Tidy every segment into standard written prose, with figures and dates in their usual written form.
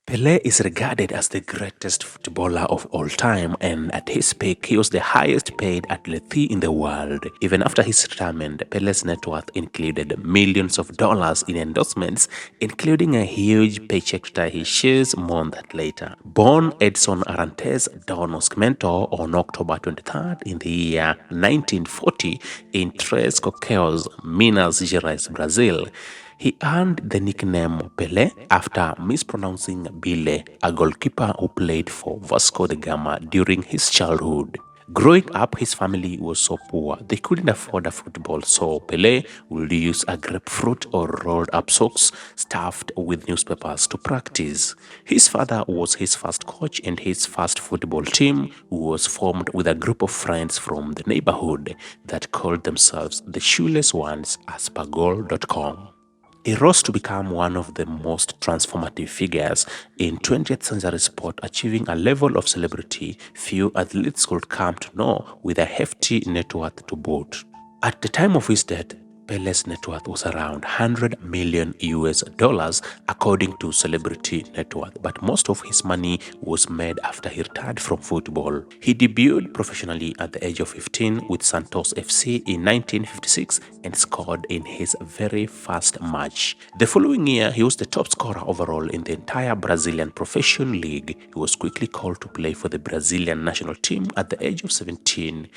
Pele is regarded as the greatest footballer of all time, and at his peak, he was the highest paid athlete in the world. Even after his retirement, Pele's net worth included millions of dollars in endorsements, including a huge paycheck to tie his shoes a month later. Born Edson Arantes down Nascimento on October 23rd in the year 1940 in Três Coqueiros, Minas Gerais, Brazil, he earned the nickname Pele after mispronouncing Bile, a goalkeeper who played for Vasco da Gama during his childhood. Growing up, his family was so poor they couldn't afford a football, so Pele would use a grapefruit or rolled up socks stuffed with newspapers to practice. His father was his first coach, and his first football team was formed with a group of friends from the neighborhood that called themselves the Shoeless Ones, as per goal.com. He rose to become one of the most transformative figures in 20th century sport, achieving a level of celebrity few athletes could come to know, with a hefty net worth to boot. At the time of his death, Pele's net worth was around 100 million US dollars according to Celebrity Net Worth, but most of his money was made after he retired from football. He debuted professionally at the age of 15 with Santos FC in 1956 and scored in his very first match. The following year, he was the top scorer overall in the entire Brazilian Professional League. He was quickly called to play for the Brazilian national team at the age of 17.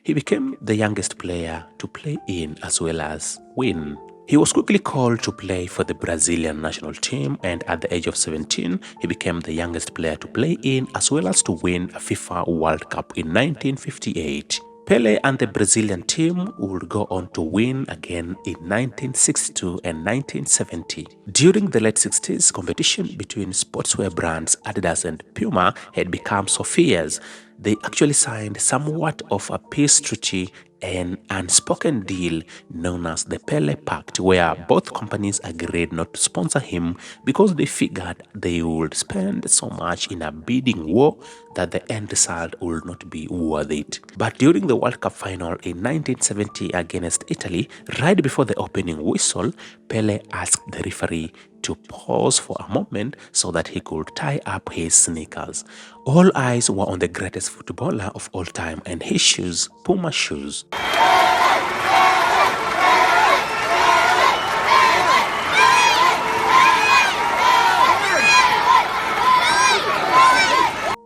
He became the youngest player to play in as well as win. He was quickly called to play for the Brazilian national team, and at the age of 17, he became the youngest player to play in as well as to win a FIFA World Cup in 1958. Pele and the Brazilian team would go on to win again in 1962 and 1970. During the late 60s, competition between sportswear brands Adidas and Puma had become so fierce. They actually signed somewhat of a peace treaty, an unspoken deal known as the Pele Pact, where both companies agreed not to sponsor him because they figured they would spend so much in a bidding war that the end result would not be worth it. But during the World Cup final in 1970 against Italy, right before the opening whistle, Pele asked the referee to pause for a moment so that he could tie up his sneakers. All eyes were on the greatest footballer of all time and his shoes, Puma shoes.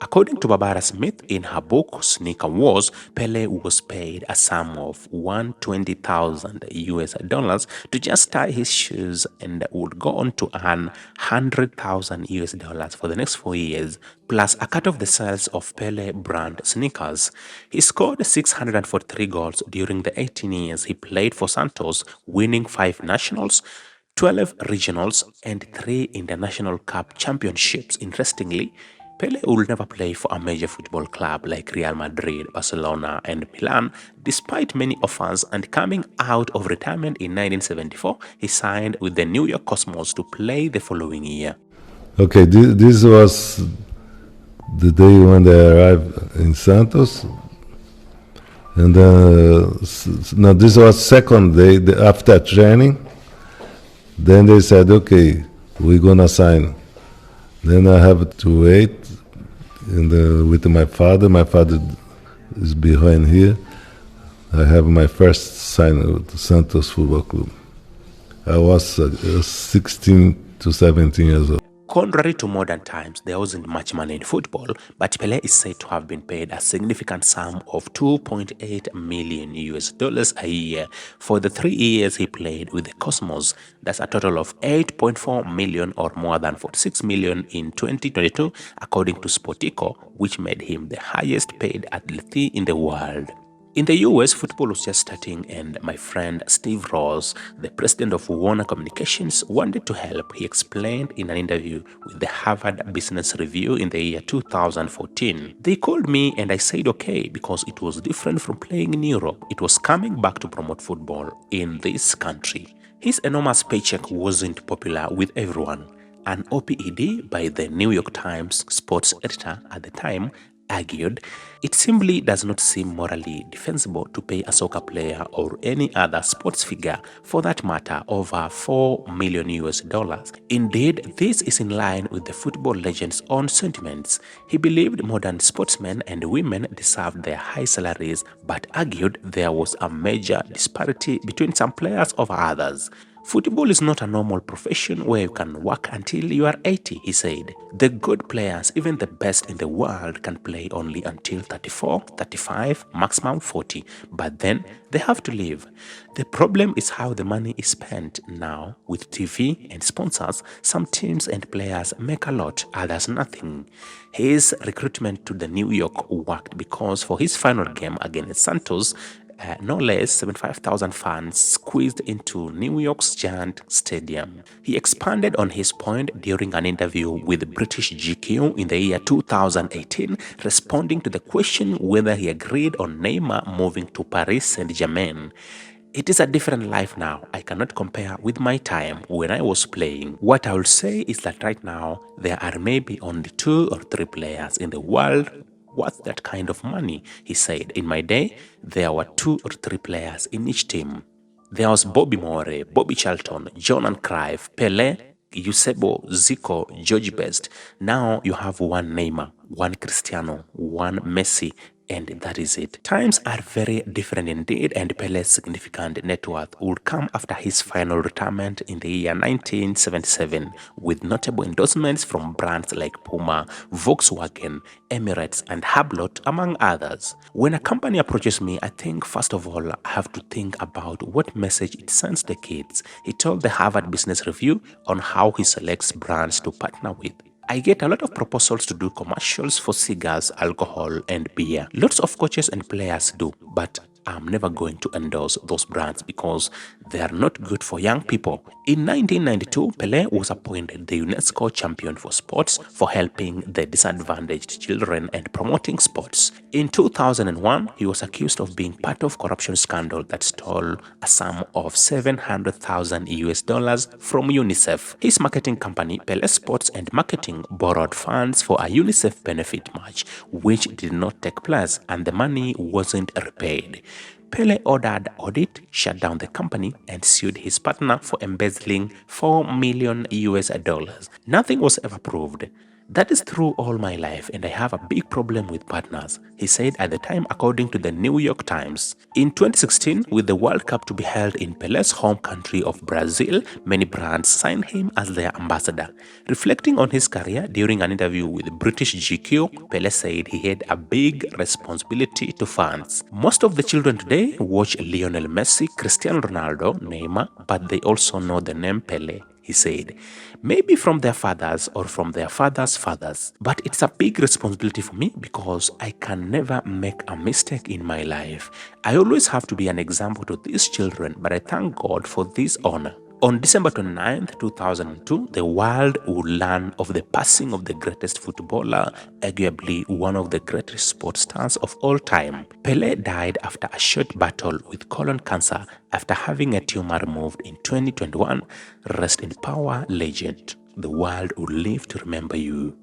According to Barbara Smith in her book Sneaker Wars, Pele was paid a sum of $120,000 US dollars to just tie his shoes, and would go on to earn $100,000 US dollars for the next 4 years, plus a cut of the sales of Pele brand sneakers. He scored 643 goals during the 18 years he played for Santos, winning 5 nationals, 12 regionals, and 3 international cup championships. Interestingly, Pele would never play for a major football club like Real Madrid, Barcelona, and Milan, despite many offers, and coming out of retirement in 1974, he signed with the New York Cosmos to play the following year. Okay, this was the day when they arrived in Santos, and no, this was second day after training. Then they said, okay, we're gonna sign. Then I have to wait with my father. My father is behind here. I have my first sign with Santos Football Club. I was 16 to 17 years old. Contrary to modern times, there wasn't much money in football, but Pele is said to have been paid a significant sum of 2.8 million US dollars a year for the 3 years he played with the Cosmos. That's a total of 8.4 million, or more than 46 million in 2022, according to Sportico, which made him the highest paid athlete in the world. In the US, football was just starting, and my friend Steve Ross, the president of Warner Communications, wanted to help. He explained in an interview with the Harvard Business Review in the year 2014. They called me and I said okay, because it was different from playing in Europe. It was coming back to promote football in this country. His enormous paycheck wasn't popular with everyone. An OPED by the New York Times sports editor at the time argued, it simply does not seem morally defensible to pay a soccer player or any other sports figure, for that matter, over $4 million US. Indeed, this is in line with the football legend's own sentiments. He believed modern sportsmen and women deserved their high salaries, but argued there was a major disparity between some players over others. Football is not a normal profession where you can work until you are 80, he said. The good players, even the best in the world, can play only until 34, 35, maximum 40, but then they have to leave. The problem is how the money is spent now. With TV and sponsors, some teams and players make a lot, others nothing. His recruitment to the New York worked because for his final game against Santos, no less 75,000 fans squeezed into New York's giant stadium. He expanded on his point during an interview with British GQ in the year 2018, responding to the question whether he agreed on Neymar moving to Paris Saint-Germain. It is a different life now. I cannot compare with my time when I was playing. What I will say is that right now, there are maybe only 2 or 3 players in the world worth that kind of money, he said. In my day, there were 2 or 3 players in each team. There was Bobby Moore, Bobby Charlton, John and Cruyff, Pele, Eusebio, Zico, George Best. Now you have one Neymar, one Cristiano, one Messi, and that is it. Times are very different indeed, and Pele's significant net worth would come after his final retirement in the year 1977, with notable endorsements from brands like Puma, Volkswagen, Emirates, and Hublot, among others. When a company approaches me, I think first of all I have to think about what message it sends the kids. He told the Harvard Business Review on how he selects brands to partner with. I get a lot of proposals to do commercials for cigars, alcohol, and beer. Lots of coaches and players do, but I'm never going to endorse those brands because they are not good for young people. In 1992, Pele was appointed the UNESCO champion for sports for helping the disadvantaged children and promoting sports. In 2001, he was accused of being part of corruption scandal that stole a sum of $700,000 US from UNICEF. His marketing company, Pele Sports and Marketing, borrowed funds for a UNICEF benefit match, which did not take place, and the money wasn't repaid. Pele ordered audit, shut down the company, and sued his partner for embezzling $4 million US. Nothing was ever proved. That is true all my life, and I have a big problem with partners, he said at the time, according to the New York Times. In 2016, with the World Cup to be held in Pele's home country of Brazil, many brands signed him as their ambassador. Reflecting on his career during an interview with British GQ, Pele said he had a big responsibility to fans. Most of the children today watch Lionel Messi, Cristiano Ronaldo, Neymar, but they also know the name Pele, he said. Maybe from their fathers or from their fathers' fathers. But it's a big responsibility for me because I can never make a mistake in my life. I always have to be an example to these children, but I thank God for this honor. On December 29, 2002, the world would learn of the passing of the greatest footballer, arguably one of the greatest sports stars of all time. Pele died after a short battle with colon cancer after having a tumor removed in 2021. Rest in power, legend. The world will live to remember you.